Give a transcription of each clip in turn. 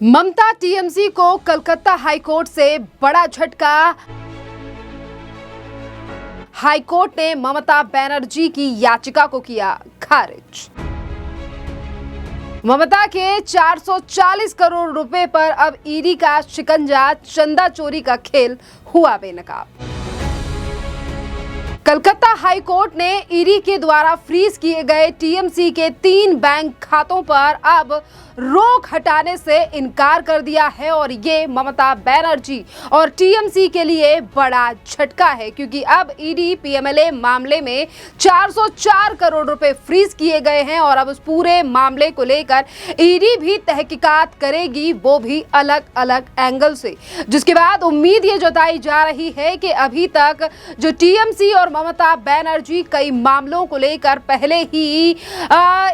ममता TMC को Calcutta high court से बड़ा झटका। हाईकोर्ट ने ममता बनर्जी की याचिका को किया खारिज। ममता के 440 करोड़ रुपए पर अब ईडी का शिकंजा, चंदा चोरी का खेल हुआ बेनकाब। कलकत्ता हाईकोर्ट ने ईडी के द्वारा फ्रीज किए गए टीएमसी के 3 बैंक खातों पर अब रोक हटाने से इनकार कर दिया है और ये ममता बनर्जी और टीएमसी के लिए बड़ा झटका है, क्योंकि अब ईडी पीएमएलए मामले में 404 करोड़ रुपए फ्रीज किए गए हैं और अब उस पूरे मामले को लेकर ईडी भी तहकीकात करेगी, वो भी अलग अलग एंगल से, जिसके बाद उम्मीद ये जताई जा रही है कि अभी तक जो टीएमसी और ममता बनर्जी कई मामलों को लेकर पहले ही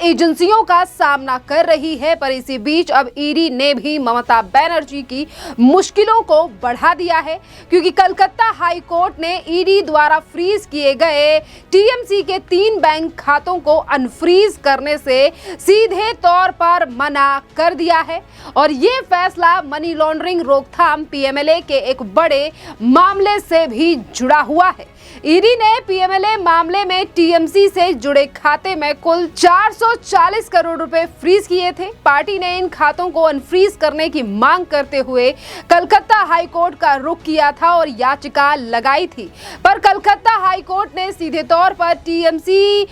एजेंसियों का सामना कर रही है, पर इसी बीच अब ईडी ने भी ममता बनर्जी की मुश्किलों को बढ़ा दिया है, क्योंकि कलकत्ता हाईकोर्ट ने ईडी द्वारा फ्रीज किए गए टीएमसी के 3 बैंक खातों को अनफ्रीज करने से सीधे तौर पर मना कर दिया है और ये फैसला मनी लॉन्ड्रिंग रोकथाम पीएमएलए के एक बड़े मामले से भी जुड़ा हुआ है। ईडी ने पीएमएलए मामले में टीएमसी से जुड़े खाते में कुल 440 करोड़ रुपए फ्रीज किए थे। पार्टी ने इन खातों को अनफ्रीज करने की मांग करते हुए कलकत्ता हाईकोर्ट का रुख किया था और याचिका लगाई थी, पर कलकत्ता हाईकोर्ट ने सीधे तौर पर टीएमसी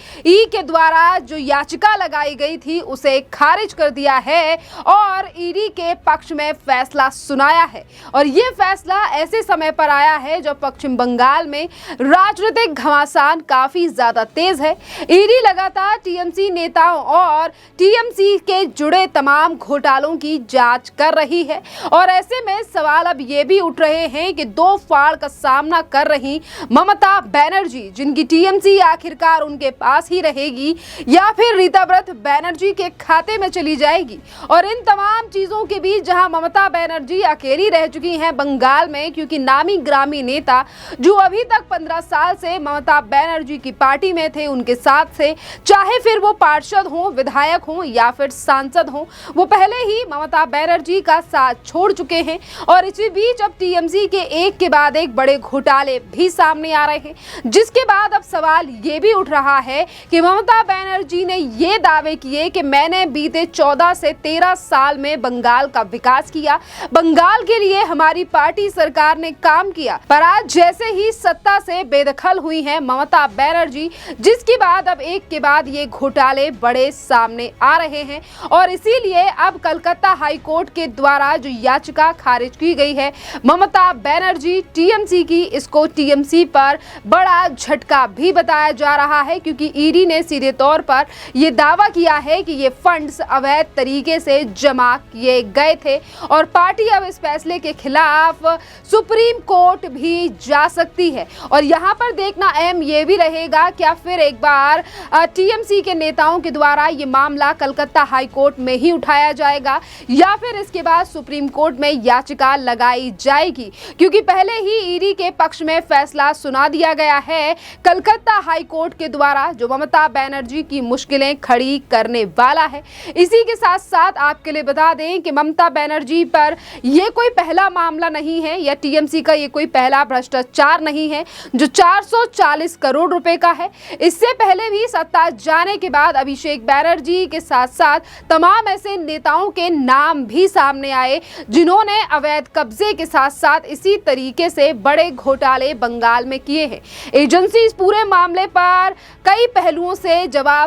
के द्वारा जो याचिका लगाई गई थी उसे खारिज कर दिया है और ईडी के पक्ष में फैसला सुनाया है। और ये फैसला ऐसे समय पर आया है जब पश्चिम बंगाल में राजनीतिक घमासान काफी ज्यादा तेज है। ईडी लगातार टीएमसी नेताओं और टीएमसी के जुड़े तमाम घोटालों की जांच कर रही है और ऐसे में सवाल अब ये भी उठ रहे हैं कि 2 फाड़ का सामना कर रही ममता बनर्जी, जिनकी टीएमसी आखिरकार उनके पास ही रहेगी या फिर रीताव्रत बनर्जी के खाते में चली जाएगी। और इन तमाम चीजों के बीच जहां ममता बनर्जी अकेली रह चुकी हैं बंगाल में, क्योंकि नामी ग्रामी नेता जो अभी तक 15 साल से ममता बनर्जी की पार्टी में थे, उनके साथ से, चाहे फिर वो पार्षद हों, विधायक हों या फिर सांसद हों, वो पहले ही ममता बनर्जी का साथ छोड़ चुके हैं। और इसी बीच अब टीएमसी के एक के बाद एक बड़े घोटाले भी सामने आ रहे हैं, जिसके बाद अब सवाल ये भी उठ रहा है कि ममता बनर्जी ने ये दावे किए कि मैंने बीते 14 से 13 साल में बंगाल का विकास किया, बंगाल के लिए हमारी पार्टी सरकार ने काम किया, पर आज जैसे ही सत्ता से बेदखल हुई हैं ममता बनर्जी, जिसके बाद अब एक के बाद ये घोटाले बड़े सामने आ रहे हैं। और इसीलिए अब कलकत्ता हाईकोर्ट के द्वारा जो याचिका खारिज की गई है ममता बनर्जी टीएमसी की, इसको टीएमसी पर बड़ा झटका भी बताया जा रहा है, क्योंकि ईडी ने सीधे तौर पर यह दावा किया है कि ये फंड्स अवैध तरीके से जमा किए गए थे और पार्टी अब इस फैसले के खिलाफ सुप्रीम कोर्ट भी जा सकती है। और यहाँ पर देखना अहम ये भी रहेगा, क्या फिर एक बार टीएमसी के नेताओं के द्वारा ये मामला कलकत्ता हाईकोर्ट में ही उठाया जाएगा या फिर इसके बाद सुप्रीम कोर्ट में याचिका लगाई जाएगी, क्योंकि पहले ही ईडी के पक्ष में फैसला सुना दिया गया है कलकत्ता हाईकोर्ट के द्वारा, जो ममता बनर्जी की मुश्किलें खड़ी करने वाला है। इसी के साथ साथ आपके लिए बता दें कि ममता बनर्जी पर यह कोई पहला मामला नहीं है या टीएमसी का ये कोई पहला भ्रष्टाचार नहीं है जो 440 करोड़ रुपए का है। इससे पहले भी सत्ता जाने के बाद अभिषेक बनर्जी के साथ साथ तमाम ऐसे नेताओं के नाम भी सामने आए जिन्होंने अवैध कब्जे के साथ साथ इसी तरीके से बड़े घोटाले बंगाल में किए हैं। एजेंसी इस पूरे मामले पर कई पहलुओं से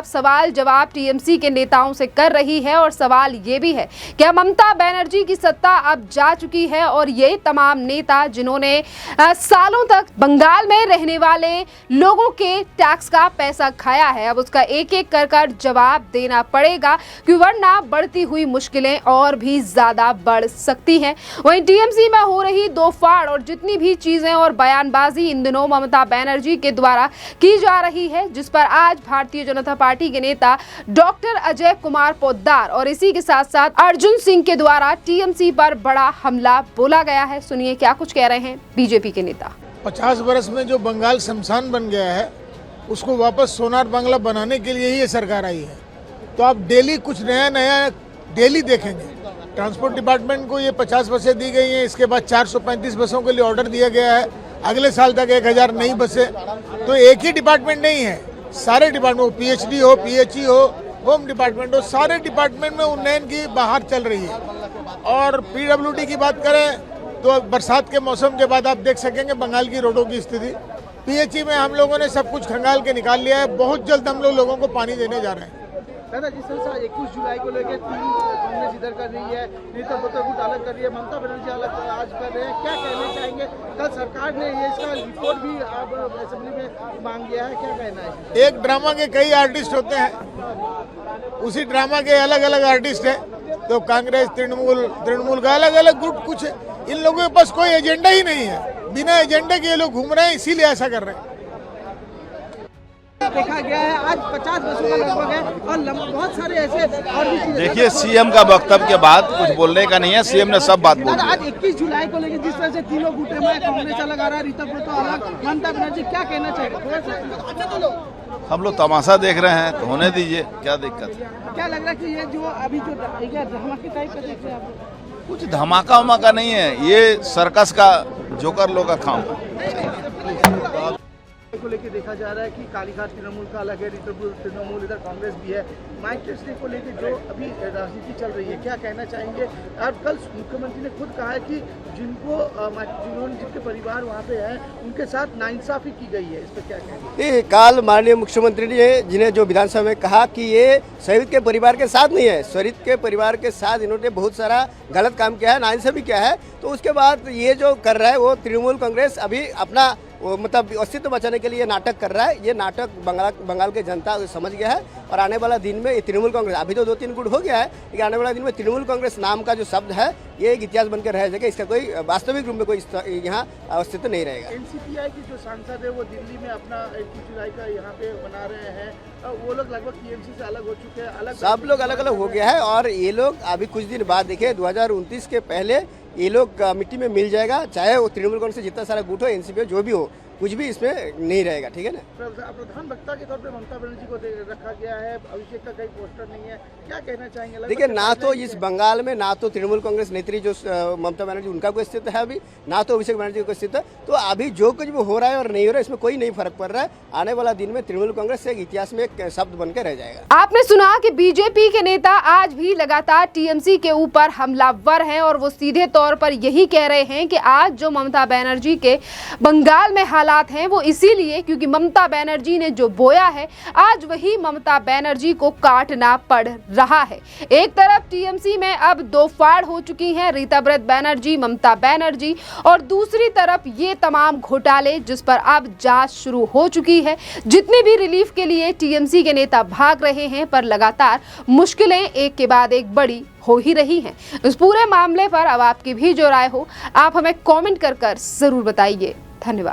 सवाल जवाब टीएमसी के नेताओं से कर रही है और सवाल ये भी है क्या ममता बनर्जी की सत्ता अब जा चुकी है और ये तमाम नेता जिन्होंने सालों तक बंगाल में रहने वाले लोगों के टैक्स का पैसा खाया है, अब उसका एक एक कर जवाब देना पड़ेगा, क्योंकि वरना बढ़ती हुई मुश्किलें और भी ज्यादा बढ़ सकती हैं। वहीं टीएमसी में हो रही 2 फाड़ और जितनी भी चीजें और बयानबाजी इन दिनों ममता बनर्जी के द्वारा की जा रही है, जिस पर आज भारतीय जनता पार्टी के नेता डॉक्टर अजय कुमार पोद्दार और इसी के साथ साथ अर्जुन सिंह के द्वारा टीएमसी पर बड़ा हमला बोला गया है। सुनिए क्या कुछ कह रहे हैं बीजेपी के नेता। 50 वर्ष में जो बंगाल शमशान बन गया है उसको वापस सोनार बांग्ला बनाने के लिए ही ये सरकार आई है। तो आप डेली कुछ नया डेली देखेंगे। ट्रांसपोर्ट डिपार्टमेंट को ये 50 बसें दी गई हैं, इसके बाद 435 बसों के लिए ऑर्डर दिया गया है, अगले साल तक 1000 नई बसें। तो एक ही डिपार्टमेंट नहीं है, सारे डिपार्टमेंट, पीएचडी हो, पीएचई हो, होम डिपार्टमेंट हो, सारे डिपार्टमेंट में उन्नयन की बहार चल रही है। और पीडब्ल्यूडी की बात करें तो बरसात के मौसम के बाद आप देख सकेंगे बंगाल की रोडों की स्थिति। पीएचई में हम लोगों ने सब कुछ खंगाल के निकाल लिया है, बहुत जल्द हम लोगों को पानी देने जा रहे हैं। दादा, जिस तरह से 21 जुलाई को लेकर 3 कांग्रेस इधर कर रही है, रीता बहुगुट अलग कर रही है, ममता बनर्जी अलग आज कर रहे हैं, क्या कहना चाहेंगे? कल सरकार ने ये इसका रिपोर्ट भी अब असेंबली में मांग लिया है, क्या कहना है? एक ड्रामा के कई आर्टिस्ट होते हैं, उसी ड्रामा के अलग अलग आर्टिस्ट हैं। तो कांग्रेस, तृणमूल का अलग अलग ग्रुप कुछ है। इन लोगों के पास कोई एजेंडा ही नहीं है, बिना एजेंडे के ये लोग घूम रहे हैं, इसीलिए ऐसा कर रहे हैं। देखा गया है आज 50 बसों का लगभग है और बहुत सारे ऐसे और भी चीजें। देखिए, सीएम का वक्तव्य के बाद कुछ बोलने का नहीं है, सीएम ने सब बात बोल दी। आज 21 जुलाई को लेकर जिस तरह से तीनों गुटे में कांग्रेस अलग आ रहा है, रीता बहुगुट अलग, ममता बनर्जी, क्या कहना चाहिए? हम लोग तमाशा देख रहे हैं तो होने दीजिए, क्या दिक्कत है? क्या लग रहा है कि ये जो अभी जो ड्रामा के टाइप का देख रहे हैं आप? कुछ धमाका वमाका नहीं है, ये सर्कस का जोकर लोग का काम है। को लेके देखा जा रहा है कि कालीघाट तृणमूल का अलग है, रीतापुर तृणमूल, इधर कांग्रेस भी है। माइक टेस्टिंग को लेके जो अभी राजनीति चल रही है, क्या कहना चाहेंगे? और कल मुख्यमंत्री ने खुद कहा है कि जिनके परिवार वहाँ पे हैं उनके साथ नाइंसाफी की गई है, इस पर क्या कहेंगे? काल माननीय मुख्यमंत्री ने जिन्हें जो विधानसभा में कहा कि ये शहीद के परिवार के साथ नहीं है, शहीद के परिवार के साथ इन्होंने बहुत सारा गलत काम किया है, नाइंसाफी किया है। तो उसके बाद ये जो कर रहा है वो तृणमूल कांग्रेस अभी अपना मतलब अस्तित्व बचाने के लिए नाटक कर रहा है। ये नाटक बंगाल के जनता समझ गया है और आने वाला दिन में ये तृणमूल कांग्रेस, अभी तो 2-3 गुट हो गया है, लेकिन आने वाला दिन में तृणमूल कांग्रेस नाम का जो शब्द है ये एक इतिहास बनकर रह जाएगा। इसका कोई वास्तविक रूप में कोई यहाँ अस्तित्व नहीं रहेगा। एनसीपीआई की जो सांसद है वो दिल्ली में अपना 21 जुलाई का यहाँ पे बना रहे हैं, वो लोग लगभग टीएमसी से अलग हो चुके हैं, सब लोग अलग अलग हो गया है। और ये लोग अभी कुछ दिन बाद देखिए 2029 के पहले ये लोग मिट्टी में मिल जाएगा, चाहे वो तृणमूल कांग्रेस से जितना सारा गुट हो, एनसीपी जो भी हो, कुछ भी इसमें नहीं रहेगा। ठीक है ना? प्रधान वक्ता के तौर पे ममता बनर्जी को रखा गया है, अभिषेक का कहीं पोस्टर नहीं है, क्या कहना चाहेंगे? देखिए, ना तो इस बंगाल में ना तो तृणमूल कांग्रेस नेत्री जो ममता बनर्जी उनका कोई अस्तित्व है अभी, ना तो अभिषेक बनर्जी का अस्तित्व। तो अभी जो कुछ भी हो रहा है और नहीं हो रहा है इसमें कोई नहीं फर्क पड़ रहा है। आने वाला दिन में तृणमूल कांग्रेस एक इतिहास में एक शब्द बनकर रह जाएगा। आपने सुना कि बीजेपी के नेता आज भी लगातार टीएमसी के ऊपर हमलावर हैं और वो सीधे तौर पर यही कह रहे हैं कि आज जो ममता बनर्जी के बंगाल में हालात हैं वो इसीलिए क्योंकि ममता बनर्जी ने जो बोया है आज वही ममता बनर्जी को काटना पड़ रहा है। एक तरफ टीएमसी में अब दो फाड़ हो चुकी हैं, रीता बनर्जी, ममता बनर्जी, और दूसरी तरफ ये तमाम घोटाले जिस पर अब जांच शुरू हो चुकी है। जितने भी रिलीफ के लिए टीएमसी के नेता भाग रहे हैं पर लगातार मुश्किलें एक के बाद एक बड़ी हो ही रही हैं। इस पूरे मामले पर अब आपकी भी जो राय हो आप हमें कमेंट कर जरूर बताइए। धन्यवाद।